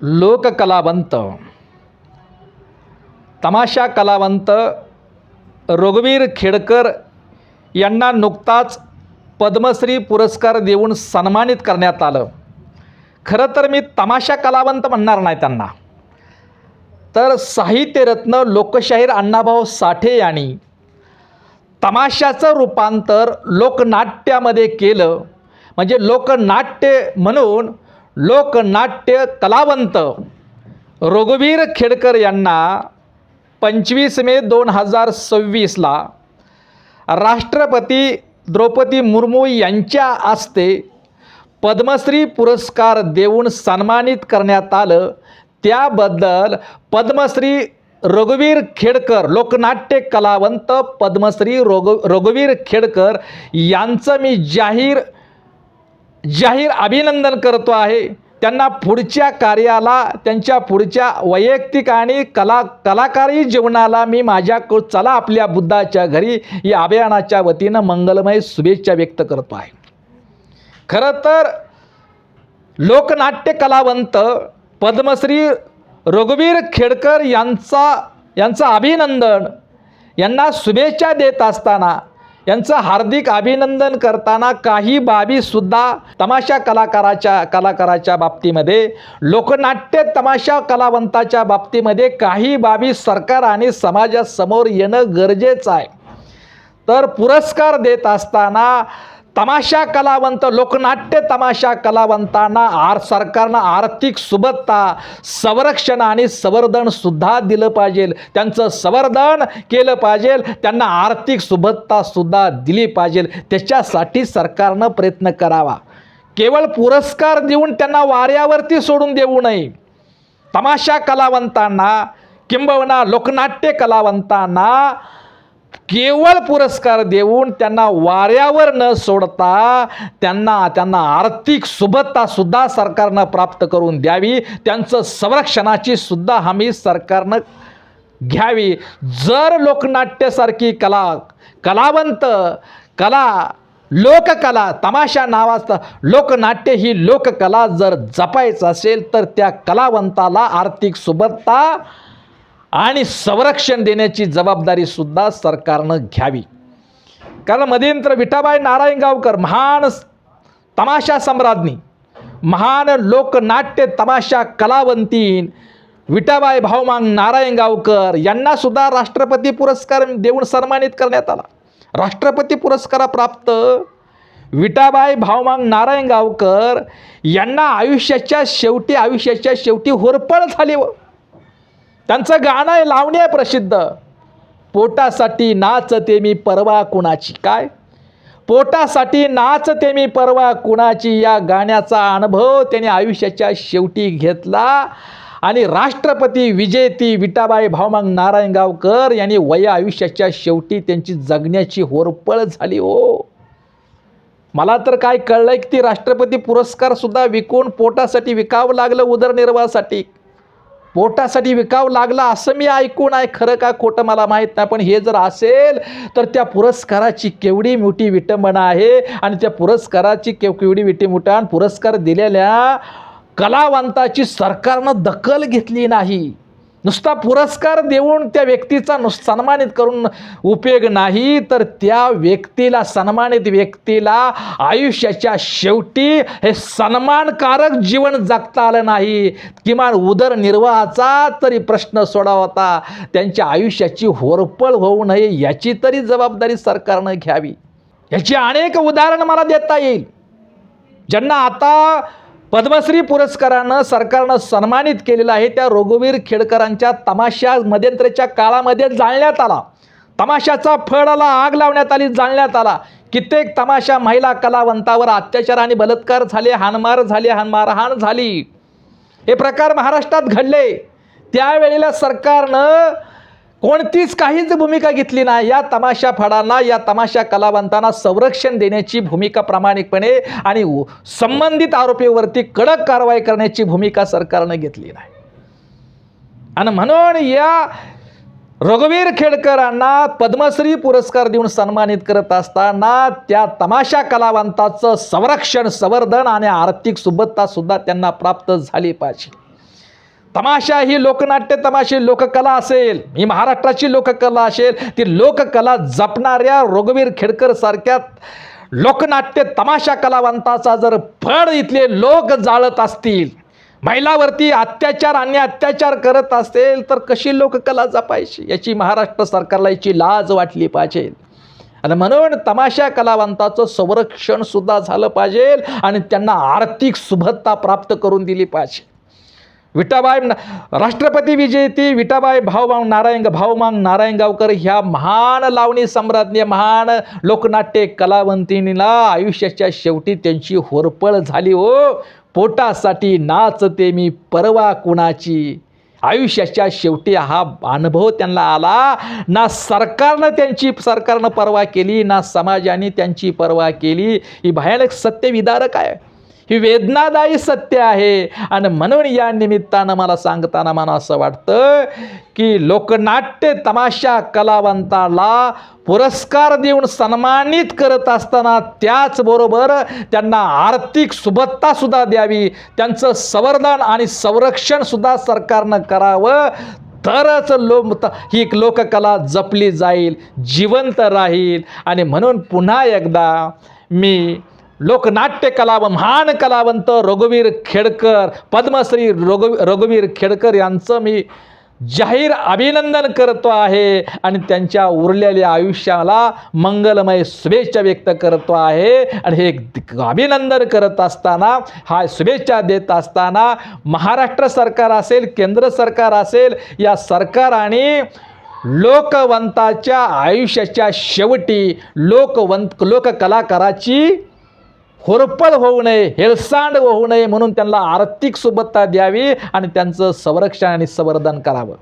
लोककलावंत, तमाशा कलावंत रघुवीर खेडकर यांना नुकताच पद्मश्री पुरस्कार देऊन सन्मानित करण्यात आलं. खरं तर मी तमाशा कलावंत म्हणणार नाही त्यांना, तर साहित्यरत्न लोकशाहीर अण्णाभाऊ साठे यांनी तमाशाचं रूपांतर लोकनाट्यामध्ये केलं. म्हणजे लोकनाट्य म्हणून लोकनाट्य कलावंत रघुवीर खेडकर यांना 25 मे 2026ला राष्ट्रपती द्रौपदी मुर्मू यांच्या हस्ते पद्मश्री पुरस्कार देऊन सन्मानित करण्यात आलं. त्याबद्दल पद्मश्री रघुवीर खेडकर, लोकनाट्य कलावंत पद्मश्री रघुवीर खेडकर यांचं मी जाहीर अभिनंदन करतो आहे. त्यांना पुढच्या कार्याला, त्यांच्या पुढच्या वैयक्तिक आणि कलाकारी जीवनाला मी चला आपल्या बुद्धाच्या घरी या अभियानाच्या वतीनं मंगलमय शुभेच्छा व्यक्त करतो आहे. खरं तर लोकनाट्य कलावंत पद्मश्री रघुवीर खेडकर यांचं अभिनंदन, यांना शुभेच्छा देत असताना, यांचं हार्दिक अभिनंदन करताना काही बाबीसुद्धा तमाशा कलाकाराच्या बाबतीमध्ये, लोकनाट्य तमाशा कलावंताच्या बाबतीमध्ये काही बाबी सरकार आणि समाजासमोर येणं गरजेचं आहे. तर पुरस्कार देत असताना तमाशा कलावंत, लोकनाट्य तमाशा कलावंतांना सरकारनं आर्थिक सुबत्ता, संरक्षण आणि संवर्धनसुद्धा दिलं पाहिजे. त्यांचं संवर्धन केलं पाहिजे, त्यांना आर्थिक सुबत्तासुद्धा दिली पाहिजे. त्याच्यासाठी सरकारनं प्रयत्न करावा. केवळ पुरस्कार देऊन त्यांना वाऱ्यावरती सोडून देऊ नये. तमाशा कलावंतांना किंबहुना लोकनाट्य कलावंतांना केवळ पुरस्कार देऊन त्यांना वाऱ्यावर न सोडता त्यांना आर्थिक सुबत्तासुद्धा सरकारनं प्राप्त करून द्यावी. त्यांचं संरक्षणाची सुद्धा हमी सरकारनं घ्यावी. जर लोकनाट्यासारखी कलावंत कला, लोककला, तमाशा नावाचं लोकनाट्य ही लोककला जर जपायचं असेल तर त्या कलावंताला आर्थिक सुबत्ता आणि संरक्षण देण्याची जबाबदारी सुद्धा सरकारनं घ्यावी. कारण मध्यंतर विठाबाई नारायणगावकर, महान तमाशा सम्राज्ञी, महान लोकनाट्य तमाशा कलावंतीन विठाबाई भाऊमांग नारायणगावकर यांना सुद्धा राष्ट्रपती पुरस्कार देऊन सन्मानित करण्यात आला. राष्ट्रपती पुरस्काराप्राप्त विठाबाई भाऊमांग नारायणगावकर यांना आयुष्याच्या शेवटी होरपळ झाली. त्यांचं गाणं आहे, लावणी आहे प्रसिद्ध, पोटासाठी नाचते मी परवा कुणाची. काय? पोटासाठी नाचते मी परवा कुणाची. या गाण्याचा अनुभव त्याने आयुष्याच्या शेवटी घेतला आणि राष्ट्रपती विजेती विठाबाई भाऊमांग नारायणगावकर यांनी आयुष्याच्या शेवटी त्यांची जगण्याची होरपळ झाली. हो, मला तर काय कळलंय की ती राष्ट्रपती पुरस्कार सुद्धा विकून पोटासाठी विकावं लागलं, उदरनिर्वाहासाठी पोटासाठी विकावं लागलं असं मी ऐकून आहे. खरं का खोटं मला माहीत नाही, पण हे जर असेल तर त्या पुरस्काराची केवढी मोठी विटंबना आहे. आणि त्या पुरस्काराची केवढी विटंबना, पुरस्कार दिलेल्या कलावंताची सरकारनं दखल घेतली नाही. नुसता पुरस्कार देऊन त्या व्यक्तीचा सन्मानित करून उपयोग नाही, तर त्या व्यक्तीला, सन्मानित व्यक्तीला आयुष्याच्या शेवटी हे सन्मानकारक जीवन जगता आलं नाही. किमान उदरनिर्वाहाचा तरी प्रश्न सोडावा, त्यांच्या आयुष्याची होरपळ होऊ नये याची तरी जबाबदारी सरकारनं घ्यावी. याची अनेक उदाहरणं मला देता येईल. ज्यांना आता पद्मश्री पुरस्कारानं सरकारनं सन्मानित केलेलं आहे, त्या रघुवीर खेडकरांच्या तमाशा मध्यंतरीच्या काळामध्ये जाळण्यात आला. तमाशाचा फळाला आग लावण्यात आली, जाळण्यात आला. कित्येक तमाशा महिला कलावंतावर अत्याचार आणि बलात्कार झाले, हाणमार झाली, मारहाण झाली. हे प्रकार महाराष्ट्रात घडले. त्यावेळेला सरकारनं कोणतीच काहीच भूमिका घेतली नाही. या तमाशा फळांना, या तमाशा कलावंतांना संरक्षण देण्याची भूमिका प्रामाणिकपणे आणि संबंधित आरोपीवरती कडक कारवाई करण्याची भूमिका सरकारनं घेतली नाही. आणि म्हणून या रघुवीर खेडकरांना पद्मश्री पुरस्कार देऊन सन्मानित करत असताना त्या तमाशा कलावंताचं संरक्षण, संवर्धन आणि आर्थिक सुबत्ता सुद्धा त्यांना प्राप्त झाली पाहिजे. तमाशा ही लोकनाट्य तमाशा लोककला असेल, ही महाराष्ट्राची लोककला असेल, ती लोककला जपणाऱ्या रघुवीर खेडकर सारख्या लोकनाट्य तमाशा कलावंताचा जर फड इथले लोक जाळत असतील, महिलावरती अत्याचार आणि अत्याचार करत असेल, तर कशी लोककला जपायची? याची महाराष्ट्र सरकारला याची लाज वाटली पाहिजे. आणि म्हणून तमाशा कलावंताचं संरक्षण सुद्धा झालं पाहिजे आणि त्यांना आर्थिक सुबत्ता प्राप्त करून दिली पाहिजे. विठाबाई राष्ट्रपती विजेती विठाबाई भाऊमांग नारायणगावकर ह्या महान लावणी सम्राज्ञी, महान लोकनाट्य कलावंतिनीला आयुष्याच्या शेवटी त्यांची होरपळ झाली. हो, पोटासाठी नाचते मी परवा कुणाची. आयुष्याच्या शेवटी हा अनुभव त्यांना आला. ना सरकारनं पर्वा केली, ना समाजाने त्यांची पर्वा केली. ही भयानक सत्य विदारक आहे, ही वेदनादायी सत्य आहे. आणि म्हणून या निमित्तानं मला सांगताना मला असं वाटतं की लोकनाट्य तमाशा कलावंताला पुरस्कार देऊन सन्मानित करत असताना त्याचबरोबर त्यांना आर्थिक सुबत्ता सुद्धा द्यावी, त्यांचं संवर्धन आणि संरक्षणसुद्धा सरकारनं करावं. तरच ही लोककला जपली जाईल, जिवंत राहील. आणि म्हणून पुन्हा एकदा मी लोकनाट्य महान कलावंत रघुवीर खेडकर, पद्मश्री रघुवीर खेडकर यांचं मी जाहीर अभिनंदन करतो आहे आणि त्यांच्या उरलेल्या आयुष्याला मंगलमय शुभेच्छा व्यक्त करतो आहे. आणि हे अभिनंदन करत असताना, हा शुभेच्छा देत असताना महाराष्ट्र सरकार असेल, केंद्र सरकार असेल, या सरकाराने लोकवंताच्या आयुष्याच्या शेवटी लोककलाकाराची होरपळ होऊ नये, हेळसांड होऊ नये म्हणून त्यांना आर्थिक सुबत्ता द्यावी आणि त्यांचं संरक्षण आणि संवर्धन करावं.